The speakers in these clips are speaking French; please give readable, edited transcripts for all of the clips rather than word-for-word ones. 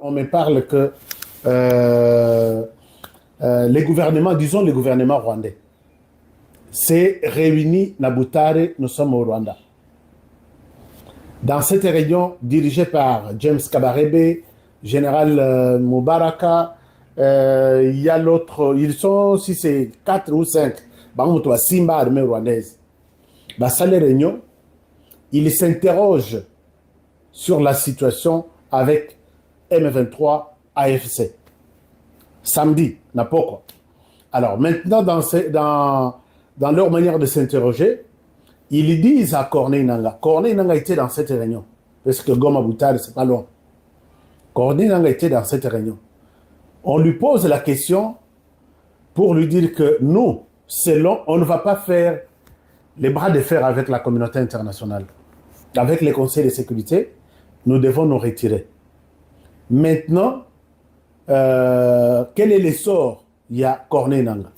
On me parle que les gouvernements, disons les gouvernements rwandais, s'est réuni à Butare, nous sommes au Rwanda. Dans cette réunion dirigée par James Kabarebe, général Mubaraka, il y a l'autre, ils sont, si c'est 4 ou 5, Simba, armée rwandaise. Dans cette réunion, ils s'interrogent sur la situation avec M23 AFC. Samedi, n'importe quoi. Alors maintenant, dans leur manière de s'interroger, ils disent à Corneille Nangaa. Corneille Nangaa était dans cette réunion. Parce que Goma Butare, c'est pas loin. Corneille Nangaa était dans cette réunion. On lui pose la question pour lui dire que nous, on ne va pas faire les bras de fer avec la communauté internationale. Avec les conseils de sécurité, nous devons nous retirer. Maintenant, quel est l'essor? Il y a Corneille Nangaa.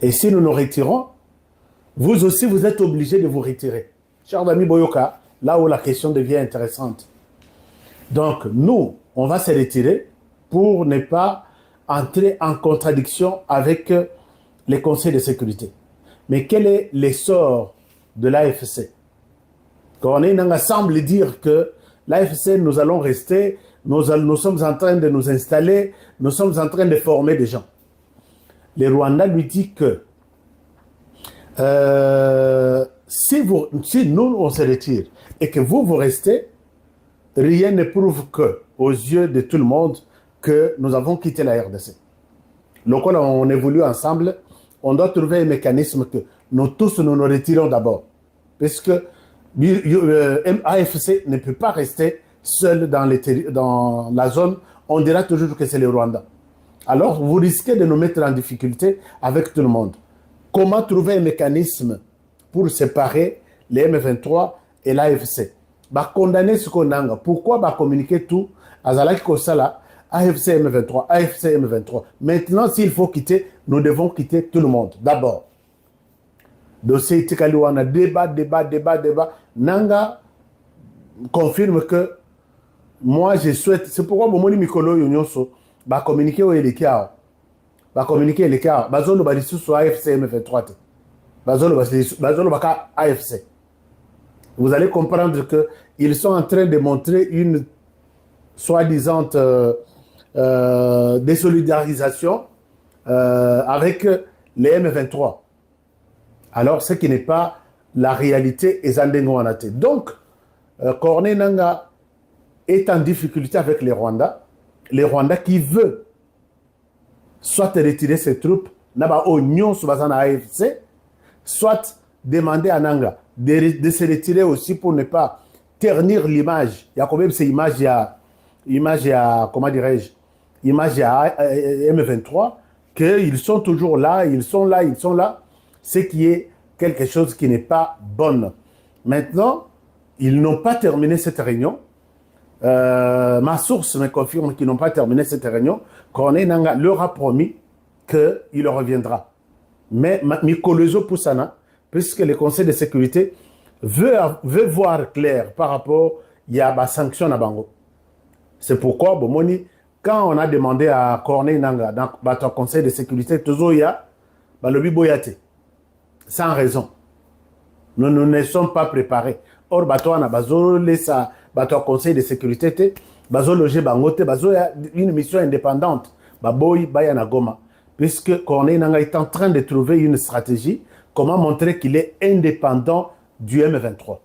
Et si nous nous retirons, vous aussi, vous êtes obligés de vous retirer. Cher ami Boyoka, là où la question devient intéressante. Donc, nous, on va se retirer pour ne pas entrer en contradiction avec les conseils de sécurité. Mais quel est l'essor de l'AFC? Corneille Nangaa semble dire que l'AFC, nous allons rester, nous sommes en train de nous installer, nous sommes en train de former des gens. Le Rwanda lui dit que si nous, on se retire et que vous restez, rien ne prouve que, aux yeux de tout le monde, que nous avons quitté la RDC. Donc, on évolue ensemble, on doit trouver un mécanisme que nous tous, nous nous retirons d'abord. Parce que AFC ne peut pas rester seul dans la zone, on dira toujours que c'est le Rwanda. Alors, vous risquez de nous mettre en difficulté avec tout le monde. Comment trouver un mécanisme pour séparer les M23 et l'AFC? Condamner ce qu'on a. Pourquoi communiquer tout à Zalaki Kosala, AFC M23, AFC M23? Maintenant, s'il faut quitter, nous devons quitter tout le monde. D'abord, dossier Tikaliwana, débat. Nangaa confirme que moi, je souhaite. C'est pourquoi Momoni Mikolo Yonyonso va communiquer au Elikiao. Va communiquer Elikiao. Bazono Balisu sur AFC M23. Bazono Baka AFC. Vous allez comprendre qu'ils sont en train de montrer une soi-disant désolidarisation avec les M23. Alors, ce qui n'est pas la réalité est Zandengoanate. Donc, Corneille Nangaa est en difficulté avec les Rwandais qui veulent soit retirer ses troupes, soit demander à Nangaa de se retirer aussi pour ne pas ternir l'image. Il y a quand même ces images, comment dirais-je, image à M23, qu'ils sont toujours là, ils sont là, ce qui est quelque chose qui n'est pas bon. Maintenant, ils n'ont pas terminé cette réunion. Ma source me confirme qu'ils n'ont pas terminé cette réunion. Corneille Nangaa leur a promis qu'il reviendra. Mais Mikolozo Poussana, puisque le Conseil de sécurité veut voir clair par rapport à la sanction à Bango. C'est pourquoi, Bomoni, quand on a demandé à Corneille Nangaa dans le Conseil de sécurité, toujours il y a Balobi Boyate. Sans raison. Nous ne sommes pas préparés. Or, bateau na bazo lesa bateau conseil de sécurité bazo loger bangote bazo une mission indépendante baboy bayana Goma, puisque Corneille Nangaa est en train de trouver une stratégie comment montrer qu'il est indépendant du M23.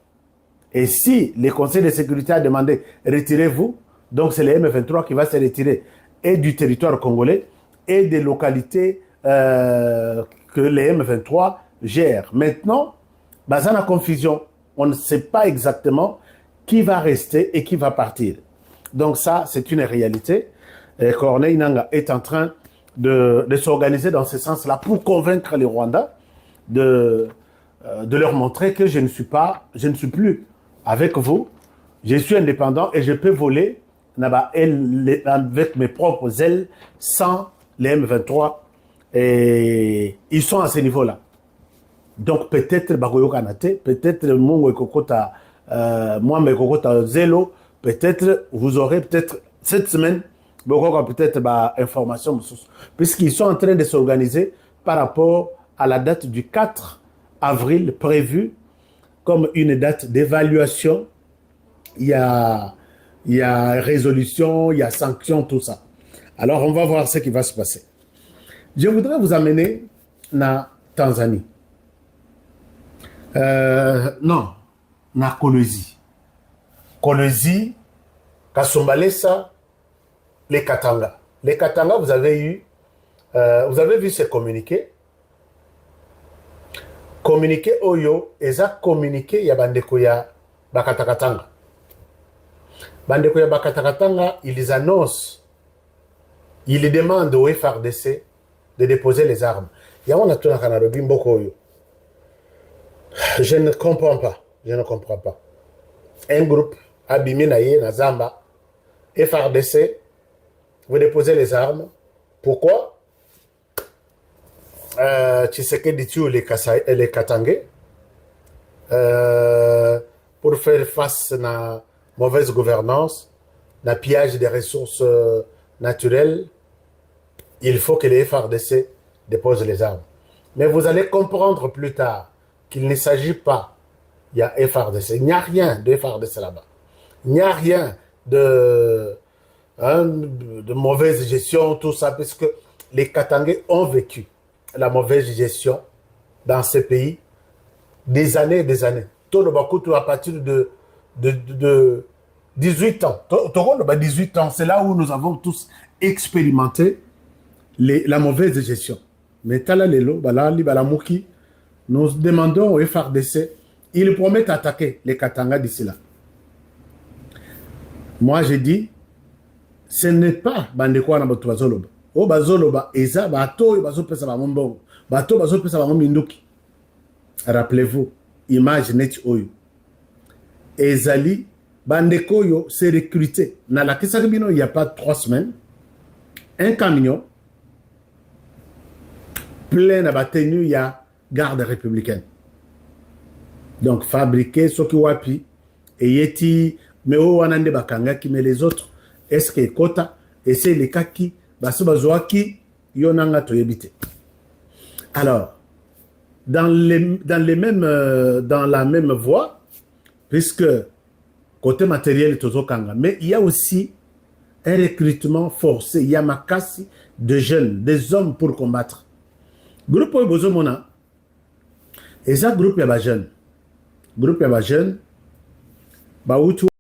Et si le conseil de sécurité a demandé retirez-vous, donc c'est le M23 qui va se retirer et du territoire congolais et des localités que les M23 gèrent. Maintenant, bazana confusion. On ne sait pas exactement qui va rester et qui va partir. Donc ça, c'est une réalité. Et Corneille Nangaa est en train de s'organiser dans ce sens-là pour convaincre les Rwandais de leur montrer que je ne suis plus avec vous. Je suis indépendant et je peux voler avec mes propres ailes sans les M23. Et ils sont à ce niveau-là. Donc peut-être Bagoyo Kanate, peut-être Mungo Kokota, moi Kokota Zelo, peut-être vous aurez peut-être cette semaine, beaucoup peut-être information, puisqu'ils sont en train de s'organiser par rapport à la date du 4 avril prévue comme une date d'évaluation. Il y a résolution, il y a sanction, tout ça. Alors, on va voir ce qui va se passer. Je voudrais vous amener na Tanzanie. Non, na Kolwezi. Kolwezi, Kasumbalesa, les Katanga. Les Katanga, vous avez vu ce communiqué. Communiqué Oyo, eza communiqué ya bandeko ya Bakatakatanga. Bandeko ya Bakatakatanga, ils annoncent, ils demandent au FRDC de déposer les armes. Yawona tuna kanaro bimboko Oyo. Je ne comprends pas. Je ne comprends pas. Un groupe, Abiminaye, Nazamba, FRDC, vous déposez les armes. Pourquoi? Tshisekedi tue les Katangais pour faire face à la mauvaise gouvernance, la pillage des ressources naturelles. Il faut que les FRDC déposent les armes. Mais vous allez comprendre plus tard qu'il ne s'agit pas, il y a FRDC, il n'y a rien de FRDC là-bas. Il n'y a rien de mauvaise gestion, tout ça, puisque les Katangais ont vécu la mauvaise gestion dans ces pays des années et des années. Tout le Bakutu à partir de 18 ans. 18 ans, c'est là où nous avons tous expérimenté la mauvaise gestion. Mais Talalelo, Balamouki, nous demandons au FRDC, ils promettent d'attaquer les Katanga d'ici là. Moi, j'ai dit, ce n'est pas Bandekwa na Batu Bazoloba. O Bazoloba, Eza, Bato, Bazopesa Bamombongo. Bato, Bazopesa Bamominduki. Rappelez-vous, image net Oyo. Ezali, Bandekoyo s'est recruté. Dans la Kisaribino, il n'y a pas 3 semaines, un camion plein de tenue, il y a garde républicaine. Donc, fabriqué, Soki Wapi, et Yeti, mais où Wanande Bakangaki, mais les autres, est-ce que Kota, et c'est les Kaki, Basubazoaki, Yonanga Toyebite. Alors, dans la même voie, puisque côté matériel, Tozokanga, mais il y a aussi un recrutement forcé, il y a makasi de jeunes, des hommes pour combattre. Groupe Bozomona, et ça, groupe, il y a des jeunes. Groupe, il y a des jeunes,